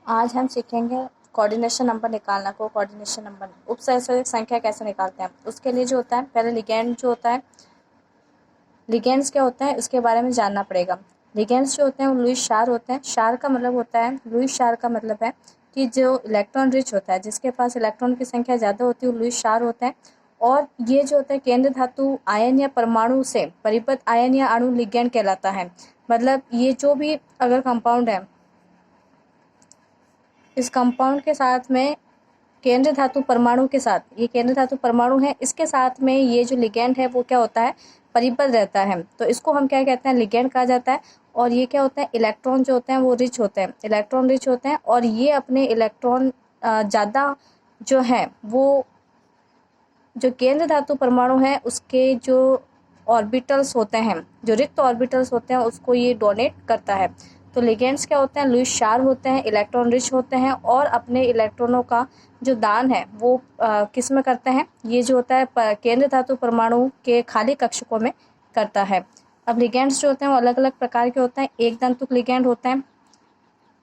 आज हम सीखेंगे कोऑर्डिनेशन नंबर निकालना को कोऑर्डिनेशन नंबर उपसंयोजक संख्या कैसे निकालते हैं। उसके लिए जो होता है पहले लिगेंड जो होता है, लिगेंड्स क्या होता है इसके बारे में जानना पड़ेगा। लिगेंड्स जो होते हैं वो लुईस शार होते हैं। शार का मतलब होता है, लुईस शार का मतलब है कि जो इलेक्ट्रॉन रिच होता है, जिसके पास इलेक्ट्रॉन की संख्या ज़्यादा होती है वो लुईस शार होते हैं। और ये जो होता है केंद्र धातु आयन या परमाणु से परिबद्ध आयन या अणु लिगेंड कहलाता है। मतलब ये जो भी अगर कंपाउंड है, इस कंपाउंड के साथ में केंद्र धातु परमाणु के साथ, ये केंद्र धातु परमाणु है, इसके साथ में ये जो लिगेंड है वो क्या होता है, परिबद्ध रहता है। तो इसको हम क्या कहते हैं, लिगेंड कहा जाता है। और ये क्या होता है, इलेक्ट्रॉन जो होते हैं वो रिच होते हैं, इलेक्ट्रॉन रिच होते हैं। और ये अपने इलेक्ट्रॉन ज़्यादा जो है वो जो केंद्र धातु परमाणु है उसके जो ऑर्बिटल्स होते हैं, जो रिक्त ऑर्बिटल्स होते हैं, उसको ये डोनेट करता है। तो लिगेंड्स क्या होते हैं, लुईस शार होते हैं, इलेक्ट्रॉन रिच होते हैं और अपने इलेक्ट्रॉनों का जो दान है वो किस में करते हैं, ये जो होता है केंद्र धातु परमाणु के खाली कक्षकों में करता है। अब लिगेंड्स जो होते हैं वो अलग अलग प्रकार के होते हैं। एक दंतुक लिगेंड होते हैं,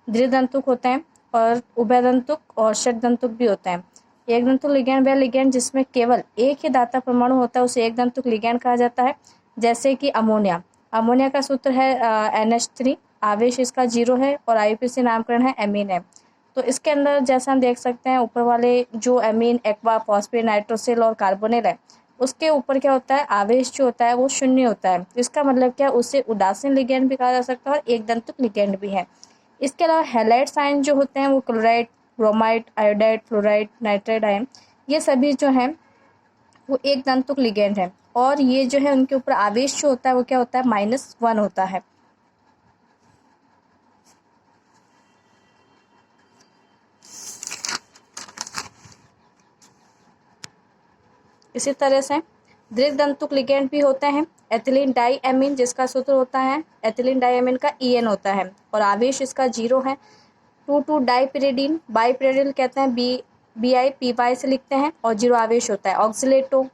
द्विदंतुक होते हैं और उभयदंतुक और षटदंतुक भी होते हैं। एक दंतुक लिगेंड वह लिगेंड जिसमें केवल एक ही दाता परमाणु होता है उसे एक दंतुक लिगेंड कहा जाता है। जैसे कि अमोनिया, अमोनिया का सूत्र है NH3, आवेश इसका 0 है और IUPAC नामकरण है एमीन है। तो इसके अंदर जैसा हम देख सकते हैं ऊपर वाले जो एमीन, एक्वा, फॉस्फेट, नाइट्रोसिल और कार्बोनिल है, उसके ऊपर क्या होता है, आवेश जो होता है वो 0 होता है। इसका मतलब क्या, उसे उदासीन लिगेंड भी कहा जा सकता है और एक दंतुक लिगेंड भी है। इसके अलावा हैलाइड आयन जो होते हैं वो chloride, bromide, iodide, fluoride, nitride ion, ये सभी जो हैं वो एक दंतुक लिगेंड है। और ये जो है उनके ऊपर आवेश जो होता है वो क्या होता है, -1 होता है। इसी तरह से द्विदंतुक लिगेंड भी होते हैं। एथिलीन डाई एमीन, जिसका सूत्र होता है एथिलीन डाई एमीन का EN होता है और आवेश इसका 0 है। 2,2 डाईपिरिडीन, बाईपिरिडिल कहते हैं, BIPY से लिखते हैं और 0 आवेश होता है। ऑक्सीलेटो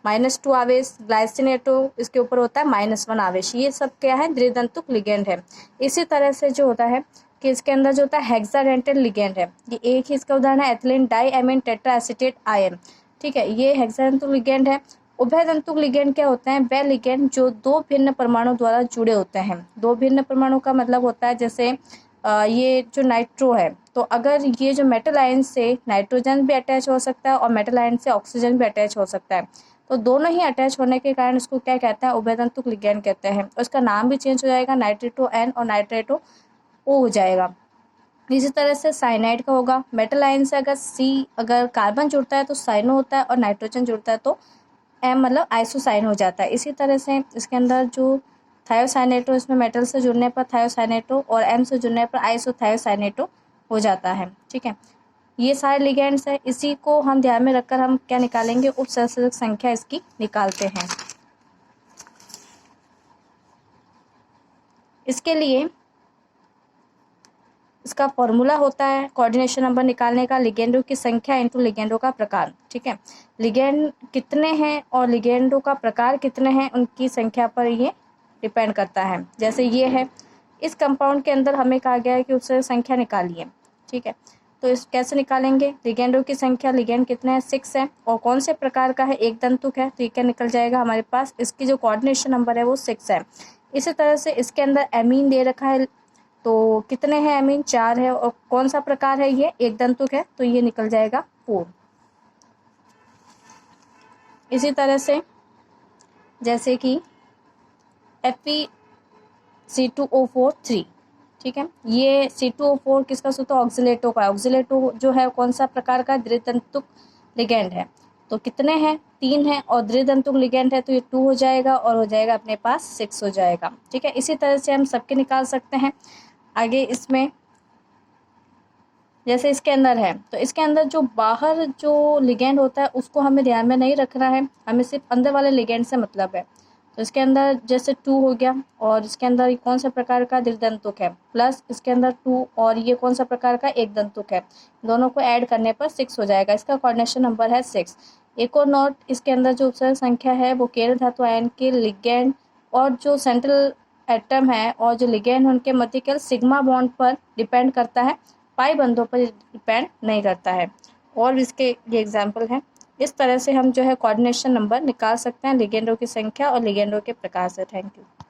-2 आवेश, ग्लाइसिनेटो इसके ऊपर होता है -1 आवेश। ये सब क्या है, द्विदंतुक लिगेंड है। इसी तरह से जो होता है कि इसके अंदर जो होता है हेक्साडेंटल लिगेंड है, ये एक ही इसका उदाहरण है ethylene di amine tetraacetate ion. ठीक है, ये हेक्साडेंटल लिगेंड है। उभयदंतुक लिगेंड क्या होते हैं, वह लिगेंड जो दो भिन्न परमाणु द्वारा जुड़े होते हैं। दो भिन्न परमाणु का मतलब होता है जैसे ये जो नाइट्रो है, तो अगर ये जो मेटल आयन से नाइट्रोजन भी अटैच हो सकता है और मेटल आयन से ऑक्सीजन भी अटैच हो सकता है, तो दोनों ही अटैच होने के कारण इसको क्या कहते हैं, उभयदंतुक लिगेंड कहते हैं। उसका नाम भी चेंज हो जाएगा, नाइट्रेटो N और नाइट्रेटो O हो जाएगा। इसी तरह से साइनाइड का होगा, मेटल आयन से अगर कार्बन जुड़ता है तो साइनो होता है और नाइट्रोजन जुड़ता है तो M मतलब आइसोसाइन हो जाता है। इसी तरह से इसके अंदर जो थायोसाइनेटो, इसमें मेटल से जुड़ने पर थायोसाइनेटो और M से जुड़ने पर आइसोथायोसाइनेटो हो जाता है। ठीक है, ये सारे लिगेंड्स है। इसी को हम ध्यान में रखकर हम क्या निकालेंगे, उपसंयोजक संख्या इसकी निकालते हैं। इसके लिए इसका फॉर्मूला होता है कोऑर्डिनेशन नंबर निकालने का, लिगेंडों की संख्या इंटू लिगेंडों का प्रकार। ठीक है, लिगेंड कितने हैं और लिगेंडों का प्रकार कितने हैं, उनकी संख्या पर ये डिपेंड करता है। जैसे ये है, इस कंपाउंड के अंदर हमें कहा गया है कि उससे संख्या निकालिए। ठीक है, तो इस कैसे निकालेंगे, लिगेंडों की संख्या, लिगेंड कितने हैं, 6 है और कौन से प्रकार का है, एक दंतुक है, तो ये क्या निकल जाएगा हमारे पास, इसकी जो कोऑर्डिनेशन नंबर है वो 6 है। इसी तरह से इसके अंदर एमीन दे रखा है, तो कितने हैं एमीन, 4 है और कौन सा प्रकार है, ये एक दंतुक है, तो ये निकल जाएगा 4। इसी तरह से जैसे कि FeC2O4 3, ठीक है, ये C2O4 किसका सूत्र, ऑक्सीलेटो का। ऑक्सीलेटो जो है कौन सा प्रकार का, द्विदंतुक लिगेंड है। तो कितने हैं, 3 है और द्विदंतुक लिगेंड है तो ये 2 हो जाएगा और हो जाएगा अपने पास 6 हो जाएगा। ठीक है, इसी तरह से हम सबके निकाल सकते हैं। आगे इसमें जैसे इसके अंदर है, तो इसके अंदर जो बाहर जो लिगेंड होता है उसको हमें ध्यान में नहीं रखना है, हमें सिर्फ अंदर वाले लिगेंड से मतलब है। तो इसके अंदर जैसे 2 हो गया और इसके अंदर कौन सा प्रकार का, द्विदंतुक है, प्लस इसके अंदर 2 और ये कौन सा प्रकार का, एक दंतुक है, दोनों को ऐड करने पर 6 हो जाएगा। इसका कोऑर्डिनेशन नंबर है 6। एक और नोट, इसके अंदर जो उपसर्ग संख्या है वो केंद्र धातु आयन के लिगेंड और जो सेंट्रल एटम है और जो लिगेंड उनके मध्य केवल सिग्मा बॉन्ड पर डिपेंड करता है पाई बंधों पर डिपेंड नहीं करता है। और इसके ये एग्जाम्पल हैं। इस तरह से हम जो है कोऑर्डिनेशन नंबर निकाल सकते हैं लिगेंडों की संख्या और लिगेंडों के प्रकार से। Thank you.